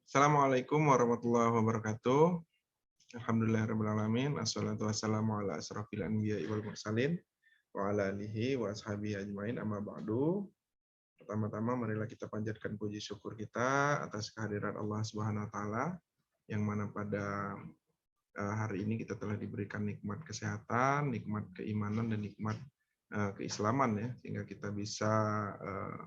Assalamualaikum warahmatullahi wabarakatuh. Alhamdulillahirrahmanirrahim. Assalatu wassalamu ala asrafil anbiya wal mursalin wa ala alihi wa ashabihi ajmain amma ba'du. Pertama-tama marilah kita panjatkan puji syukur kita atas kehadiran Allah Subhanahu wa taala yang mana pada hari ini kita telah diberikan nikmat kesehatan, nikmat keimanan dan nikmat keislaman ya, sehingga kita bisa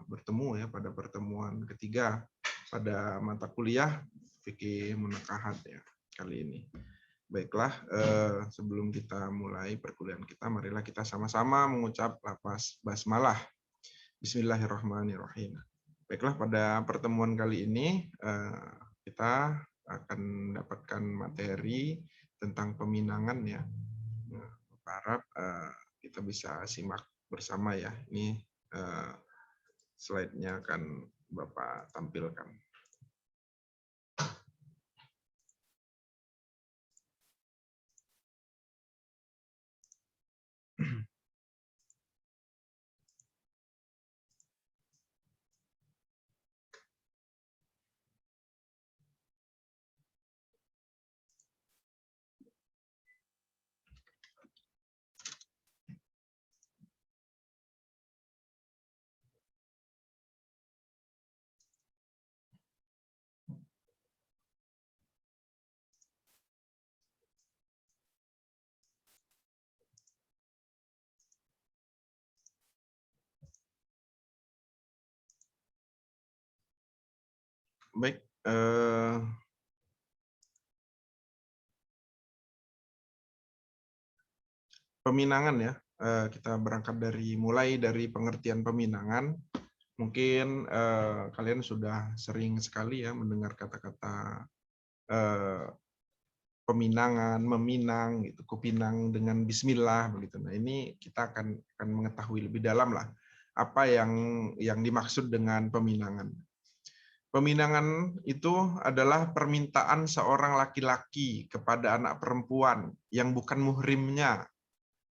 bertemu ya pada pertemuan ketiga pada mata kuliah fikih munakahat ya kali ini. Baiklah, sebelum kita mulai perkuliahan kita, marilah kita sama-sama mengucap lafaz basmalah. Bismillahirrahmanirrahim. Baiklah, pada pertemuan kali ini kita akan mendapatkan materi tentang peminangan ya. Nah, harap kita bisa simak bersama ya. Ini slide-nya akan Bapak tampilkan. Baik, peminangan ya. Kita berangkat mulai dari pengertian peminangan. Mungkin kalian sudah sering sekali ya mendengar kata-kata peminangan, meminang, gitu, kupinang dengan Bismillah begitu. Nah ini kita akan mengetahui lebih dalam lah apa yang dimaksud dengan peminangan. Peminangan itu adalah permintaan seorang laki-laki kepada anak perempuan yang bukan muhrimnya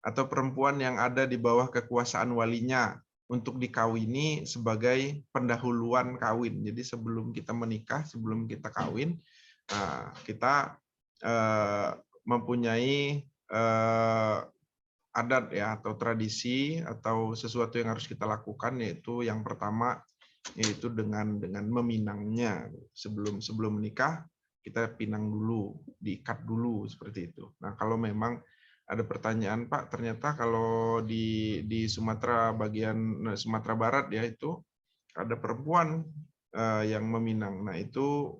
atau perempuan yang ada di bawah kekuasaan walinya untuk dikawini sebagai pendahuluan kawin. Jadi sebelum kita menikah, sebelum kita kawin, kita mempunyai adat ya atau tradisi atau sesuatu yang harus kita lakukan, yaitu yang pertama yaitu dengan meminangnya. Sebelum menikah kita pinang dulu, diikat dulu seperti itu. Nah, kalau memang ada pertanyaan, Pak, ternyata kalau di Sumatera Sumatera Barat ya itu ada perempuan yang meminang. Nah, itu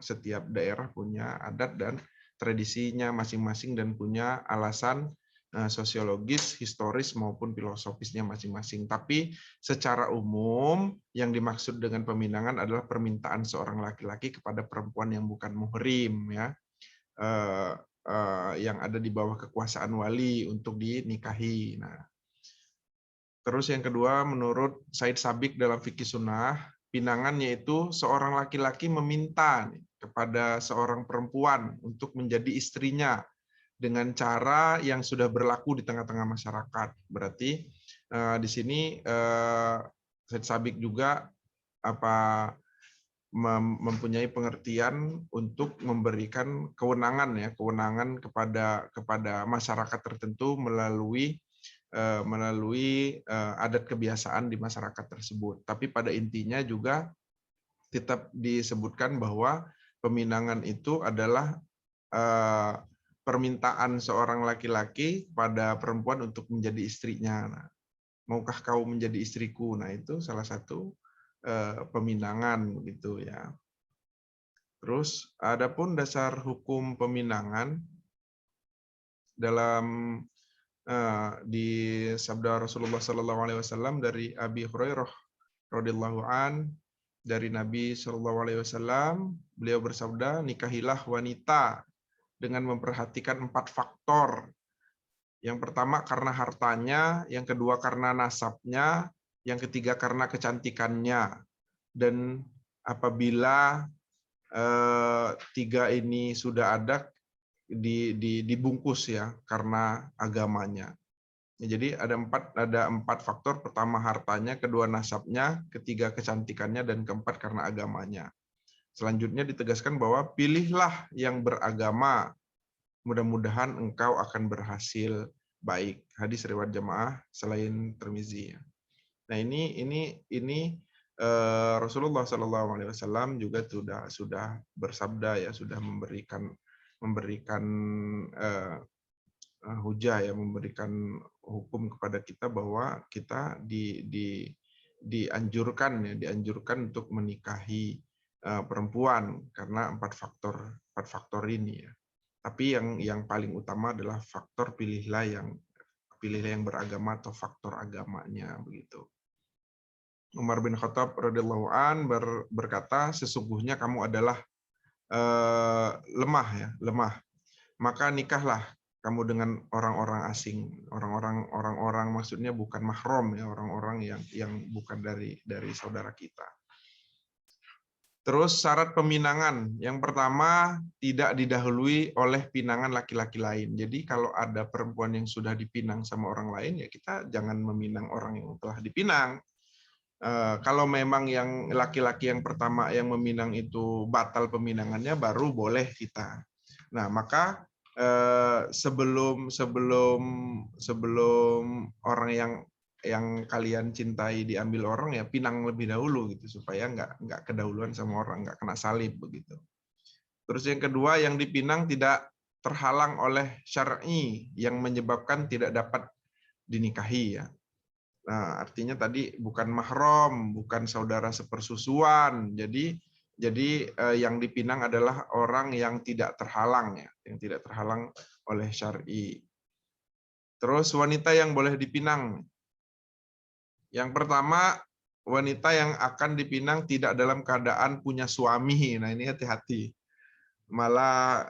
setiap daerah punya adat dan tradisinya masing-masing dan punya alasan sosiologis, historis maupun filosofisnya masing-masing. Tapi secara umum yang dimaksud dengan peminangan adalah permintaan seorang laki-laki kepada perempuan yang bukan muhrim ya, yang ada di bawah kekuasaan wali untuk dinikahi. Nah, terus yang kedua, menurut Said Sabiq dalam Fikih Sunnah, pinangan yaitu seorang laki-laki meminta kepada seorang perempuan untuk menjadi istrinya dengan cara yang sudah berlaku di tengah-tengah masyarakat. Berarti di sini Said Sabiq juga mempunyai pengertian untuk memberikan kewenangan kepada masyarakat tertentu melalui adat kebiasaan di masyarakat tersebut. Tapi pada intinya juga tetap disebutkan bahwa peminangan itu adalah permintaan seorang laki-laki pada perempuan untuk menjadi istrinya. Nah, maukah kau menjadi istriku? Nah, itu salah satu peminangan begitu ya. Terus adapun dasar hukum peminangan dalam di sabda Rasulullah SAW dari Abi Hurairah radhiyallahu an, dari Nabi SAW, beliau bersabda, nikahilah wanita dengan memperhatikan 4 faktor. Yang pertama karena hartanya, yang kedua karena nasabnya, yang ketiga karena kecantikannya. Dan apabila 3 ini sudah ada, dibungkus ya karena agamanya. Jadi ada 4 faktor. Pertama hartanya, kedua nasabnya, ketiga kecantikannya, dan keempat karena agamanya. Selanjutnya ditegaskan bahwa pilihlah yang beragama, mudah-mudahan engkau akan berhasil baik. Hadis riwayat jamaah selain Tirmizi. Nah ini Rasulullah SAW juga sudah bersabda ya, sudah memberikan hujah ya, memberikan hukum kepada kita bahwa kita dianjurkan untuk menikahi perempuan karena empat faktor ini ya. Tapi yang paling utama adalah faktor pilihlah yang beragama atau faktor agamanya begitu. Umar bin Khattab radhiyallahu an berkata, sesungguhnya kamu adalah lemah. Maka nikahlah kamu dengan orang-orang asing, orang-orang maksudnya bukan mahram ya, orang-orang yang bukan dari saudara kita. Terus syarat peminangan, yang pertama tidak didahului oleh pinangan laki-laki lain. Jadi kalau ada perempuan yang sudah dipinang sama orang lain, ya kita jangan meminang orang yang telah dipinang. Kalau memang yang laki-laki yang pertama yang meminang itu batal peminangannya, baru boleh kita. Nah, maka sebelum orang yang kalian cintai diambil orang, ya pinang lebih dahulu gitu, supaya nggak kedahuluan sama orang, nggak kena salib begitu. Terus yang kedua, yang dipinang tidak terhalang oleh syar'i yang menyebabkan tidak dapat dinikahi ya. Nah, artinya tadi bukan mahram, bukan saudara sepersusuan. Jadi yang dipinang adalah orang yang tidak terhalang ya, yang tidak terhalang oleh syar'i. Terus wanita yang boleh dipinang. Yang pertama, wanita yang akan dipinang tidak dalam keadaan punya suami. Nah, ini hati-hati. Malah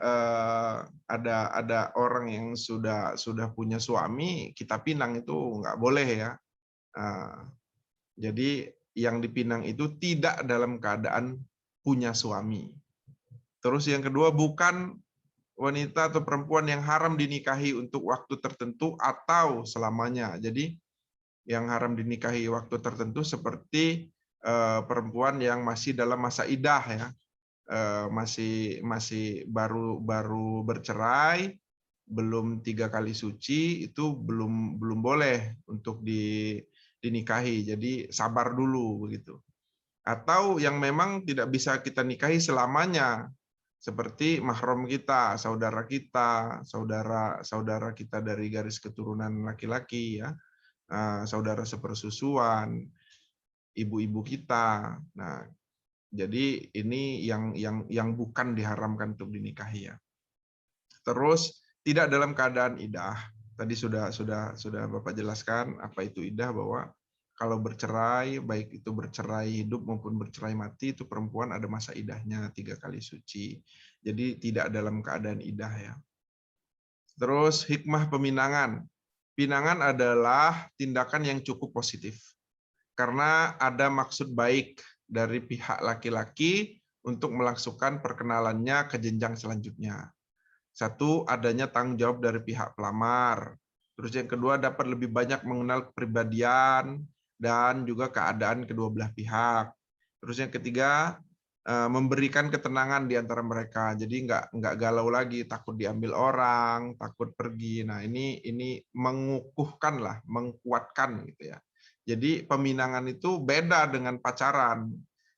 ada orang yang sudah punya suami, kita pinang, itu nggak boleh ya. Jadi yang dipinang itu tidak dalam keadaan punya suami. Terus yang kedua, bukan wanita atau perempuan yang haram dinikahi untuk waktu tertentu atau selamanya. Jadi yang haram dinikahi waktu tertentu seperti perempuan yang masih dalam masa iddah ya, masih baru bercerai, belum 3 kali suci, itu belum boleh untuk dinikahi. Jadi sabar dulu begitu. Atau yang memang tidak bisa kita nikahi selamanya, seperti mahram kita, saudara kita dari garis keturunan laki-laki ya, saudara sepersusuan, ibu-ibu kita. Nah, jadi ini yang bukan diharamkan untuk dinikahi ya. Terus tidak dalam keadaan iddah. Tadi sudah Bapak jelaskan apa itu iddah, bahwa kalau bercerai, baik itu bercerai hidup maupun bercerai mati, itu perempuan ada masa iddahnya 3 kali suci. Jadi tidak dalam keadaan iddah ya. Terus hikmah peminangan. Pinangan adalah tindakan yang cukup positif. Karena ada maksud baik dari pihak laki-laki untuk melangsungkan perkenalannya ke jenjang selanjutnya. Satu, adanya tanggung jawab dari pihak pelamar. Terus yang kedua, dapat lebih banyak mengenal kepribadian dan juga keadaan kedua belah pihak. Terus yang ketiga, memberikan ketenangan di antara mereka. Jadi nggak galau lagi, takut diambil orang, takut pergi. Nah, ini mengukuhkan lah, menguatkan gitu ya. Jadi peminangan itu beda dengan pacaran.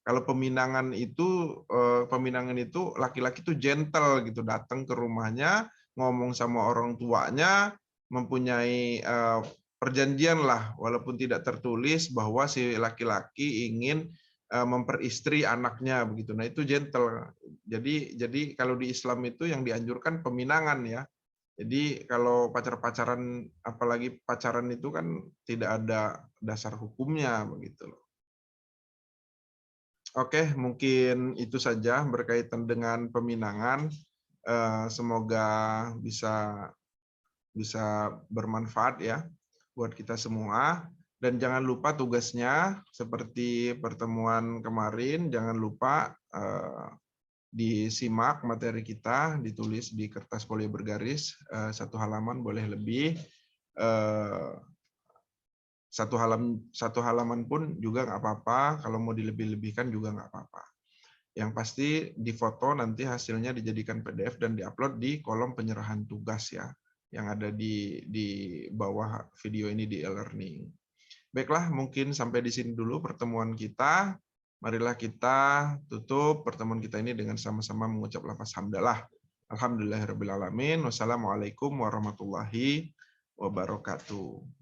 Kalau peminangan itu laki-laki itu gentle gitu, datang ke rumahnya, ngomong sama orang tuanya, mempunyai perjanjian lah, walaupun tidak tertulis, bahwa si laki-laki ingin memperistri anaknya begitu. Nah, itu gentle. Jadi kalau di Islam itu yang dianjurkan peminangan ya. Jadi kalau pacaran, apalagi pacaran itu kan tidak ada dasar hukumnya begitu loh. Oke, mungkin itu saja berkaitan dengan peminangan. Semoga bisa bermanfaat ya buat kita semua. Dan jangan lupa tugasnya seperti pertemuan kemarin, jangan lupa disimak materi kita, ditulis di kertas folio bergaris, 1 halaman boleh lebih. 1 halaman pun juga nggak apa-apa, kalau mau dilebih-lebihkan juga nggak apa-apa. Yang pasti difoto nanti hasilnya dijadikan PDF dan diupload di kolom penyerahan tugas ya, yang ada di bawah video ini di e-learning. Baiklah, mungkin sampai di sini dulu pertemuan kita. Marilah kita tutup pertemuan kita ini dengan sama-sama mengucap lafaz hamdalah. Alhamdulillahirabbil alamin. Wassalamualaikum warahmatullahi wabarakatuh.